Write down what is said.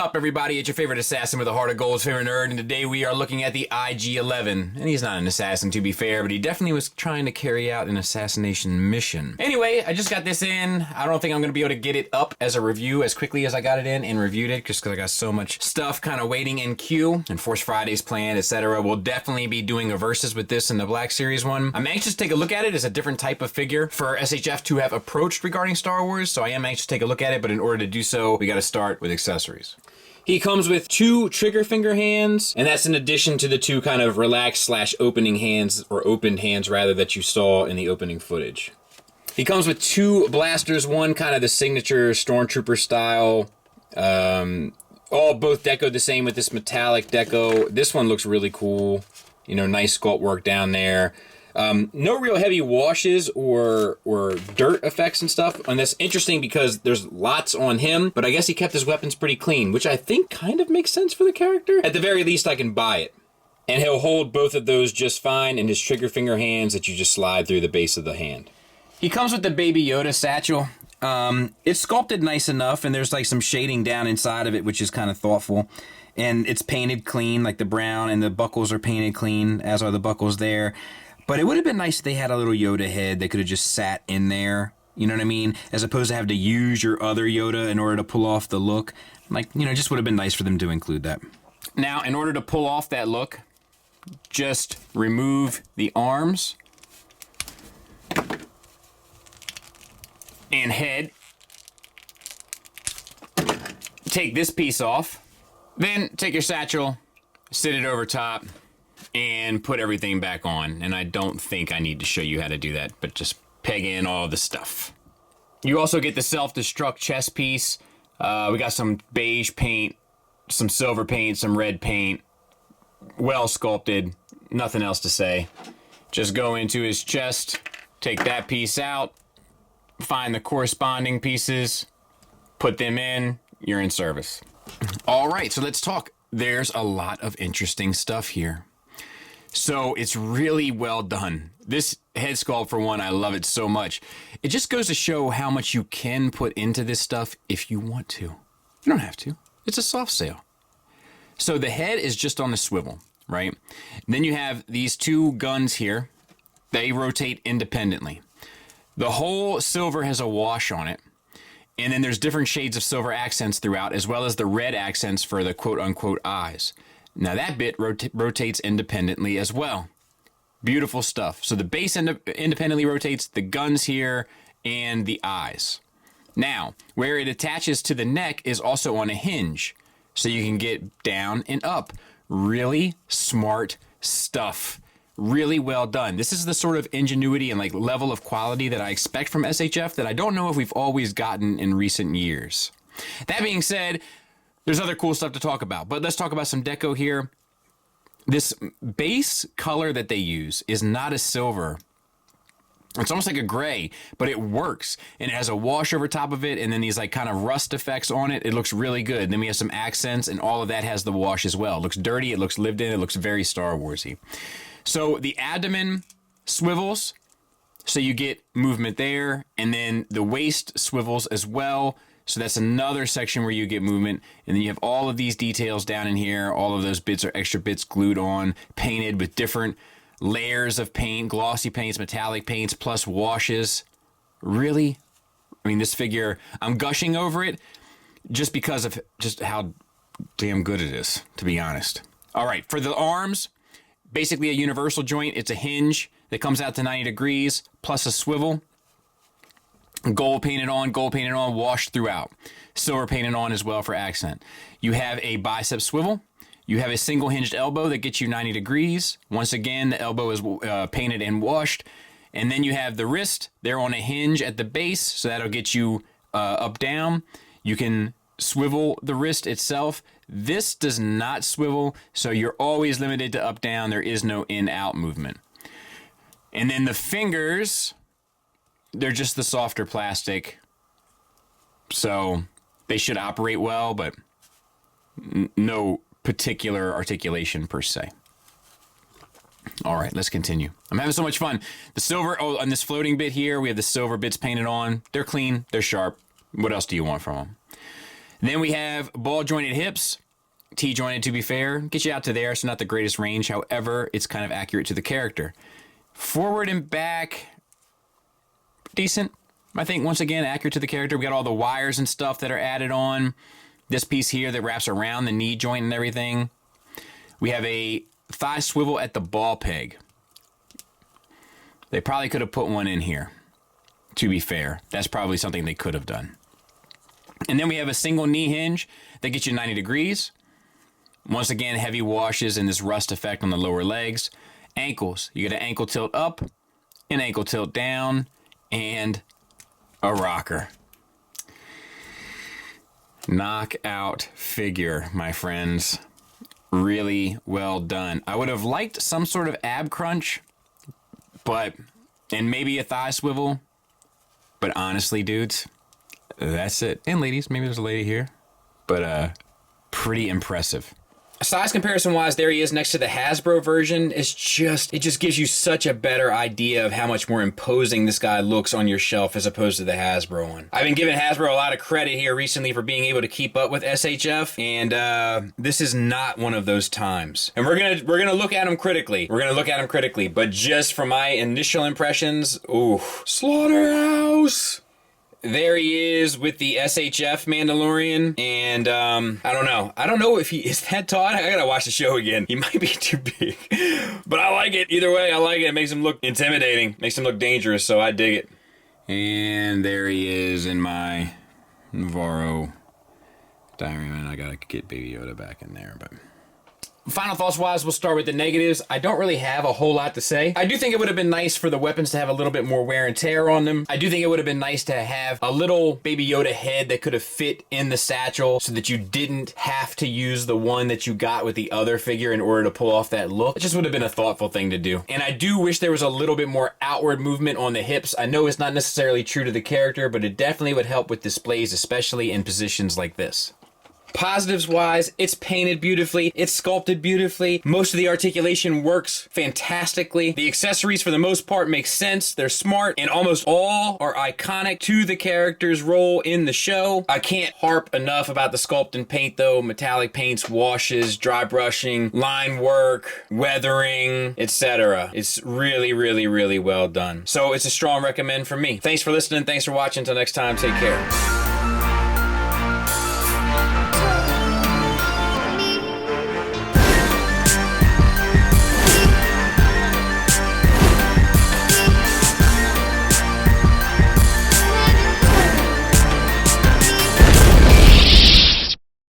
up, everybody? It's your favorite assassin with a heart of gold, favorite nerd, and today we are looking at the IG-11. And he's not an assassin, to be fair, but he definitely was trying to carry out an assassination mission. Anyway, I just got this in. I don't think I'm going to be able to get it up as a review as quickly as I got it in and reviewed it, just because I got so much stuff kind of waiting in queue, and Force Friday's planned, etc. We'll definitely be doing a versus with this in the Black Series one. I'm anxious to take a look at it as a different type of figure for SHF to have approached regarding Star Wars, so I am anxious to take a look at it, but in order to do so, we got to start with accessories. He comes with 2 trigger finger hands, and that's in addition to the 2 kind of relaxed / opening hands, or opened hands rather, that you saw in the opening footage. He comes with 2 blasters, one kind of the signature Stormtrooper style, both deco the same with this metallic deco. This one looks really cool, you know, nice sculpt work down there. No real heavy washes or dirt effects and stuff. And that's interesting because there's lots on him, but I guess he kept his weapons pretty clean, which I think kind of makes sense for the character. At the very least, I can buy it. And he'll hold both of those just fine in his trigger finger hands that you just slide through the base of the hand. He comes with the Baby Yoda satchel. It's sculpted nice enough, and there's like some shading down inside of it, which is kind of thoughtful. And it's painted clean, like the brown, and the buckles are painted clean, as are the buckles there. But it would have been nice if they had a little Yoda head that could have just sat in there, you know what I mean? As opposed to have to use your other Yoda in order to pull off the look. Like, you know, just would have been nice for them to include that. Now, in order to pull off that look, just remove the arms and head. Take this piece off. Then take your satchel, sit it over top, and put everything back on. And I don't think I need to show you how to do that, but just peg in all the stuff. You also get the self-destruct chest piece. We got some beige paint, some silver paint, some red paint. Well sculpted, nothing else to say. Just go into his chest, take that piece out, find the corresponding pieces, put them in, you're in service. All right, so let's talk. There's a lot of interesting stuff here. So it's really well done. This head sculpt, for one, I love it so much. It just goes to show how much you can put into this stuff if you want to. You don't have to. It's a soft sale. So the head is just on the swivel, right? Then you have these 2 guns here. They rotate independently. The whole silver has a wash on it. And then there's different shades of silver accents throughout, as well as the red accents for the quote-unquote eyes. Now that bit rotates independently as well. Beautiful stuff. So the base independently rotates, the guns here, and the eyes. Now, where it attaches to the neck is also on a hinge, so you can get down and up. Really smart stuff. Really well done. This is the sort of ingenuity and like level of quality that I expect from SHF that I don't know if we've always gotten in recent years. That being said, there's other cool stuff to talk about, but let's talk about some deco here. This base color that they use is not a silver. It's almost like a gray, but it works. And it has a wash over top of it, and then these like kind of rust effects on it. It looks really good. Then we have some accents, and all of that has the wash as well. It looks dirty, it looks lived in, it looks very Star Warsy. So the abdomen swivels, so you get movement there, and then the waist swivels as well. So that's another section where you get movement. And then you have all of these details down in here. All of those bits are extra bits glued on, painted with different layers of paint, glossy paints, metallic paints, plus washes. Really? I mean, this figure, I'm gushing over it just because of just how damn good it is, to be honest. All right, for the arms, basically a universal joint. It's a hinge that comes out to 90 degrees, plus a swivel. Gold painted on, washed throughout. Silver painted on as well for accent. You have a bicep swivel. You have a single hinged elbow that gets you 90 degrees. Once again, the elbow is painted and washed. And then you have the wrist. They're on a hinge at the base, so that'll get you up, down. You can swivel the wrist itself. This does not swivel, so you're always limited to up, down. There is no in, out movement. And then the fingers, they're just the softer plastic, so they should operate well, but no particular articulation per se. All right, let's continue. I'm having so much fun. The silver, on this floating bit here, we have the silver bits painted on. They're clean, they're sharp. What else do you want from them? Then we have ball jointed hips. T-jointed, to be fair. Get you out to there, so not the greatest range. However, it's kind of accurate to the character. Forward and back, decent. I think, once again, accurate to the character. We got all the wires and stuff that are added on. This piece here that wraps around the knee joint and everything. We have a thigh swivel at the ball peg. They probably could have put one in here, to be fair. That's probably something they could have done. And then we have a single knee hinge that gets you 90 degrees. Once again, heavy washes and this rust effect on the lower legs. Ankles. You get an ankle tilt up, an ankle tilt down, and a rocker. Knockout figure, my friends. Really well done. I would have liked some sort of ab crunch, and maybe a thigh swivel. But honestly, dudes, that's it. And ladies, maybe there's a lady here. But pretty impressive. Size comparison wise, there he is next to the Hasbro version. It just gives you such a better idea of how much more imposing this guy looks on your shelf as opposed to the Hasbro one. I've been giving Hasbro a lot of credit here recently for being able to keep up with SHF, and this is not one of those times. And we're gonna look at him critically. But just from my initial impressions, ooh, slaughterhouse. There he is with the SHF Mandalorian, and I don't know if he is that tall. I gotta watch the show again. He might be too big, but I like it. Either way, I like it. It makes him look intimidating, makes him look dangerous, so I dig it. And there he is in my Navarro diary. Man, I gotta get Baby Yoda back in there, but... Final thoughts wise, we'll start with the negatives. I don't really have a whole lot to say. I do think it would have been nice for the weapons to have a little bit more wear and tear on them. I do think it would have been nice to have a little Baby Yoda head that could have fit in the satchel so that you didn't have to use the one that you got with the other figure in order to pull off that look. It just would have been a thoughtful thing to do. And I do wish there was a little bit more outward movement on the hips. I know it's not necessarily true to the character, but it definitely would help with displays, especially in positions like this. Positives wise, it's painted beautifully, it's sculpted beautifully, most of the articulation works fantastically, the accessories for the most part make sense, they're smart, and almost all are iconic to the character's role in the show. I can't harp enough about the sculpt and paint though, metallic paints, washes, dry brushing, line work, weathering, etc. It's really, really, really well done. So it's a strong recommend from me. Thanks for listening, thanks for watching, until next time, take care.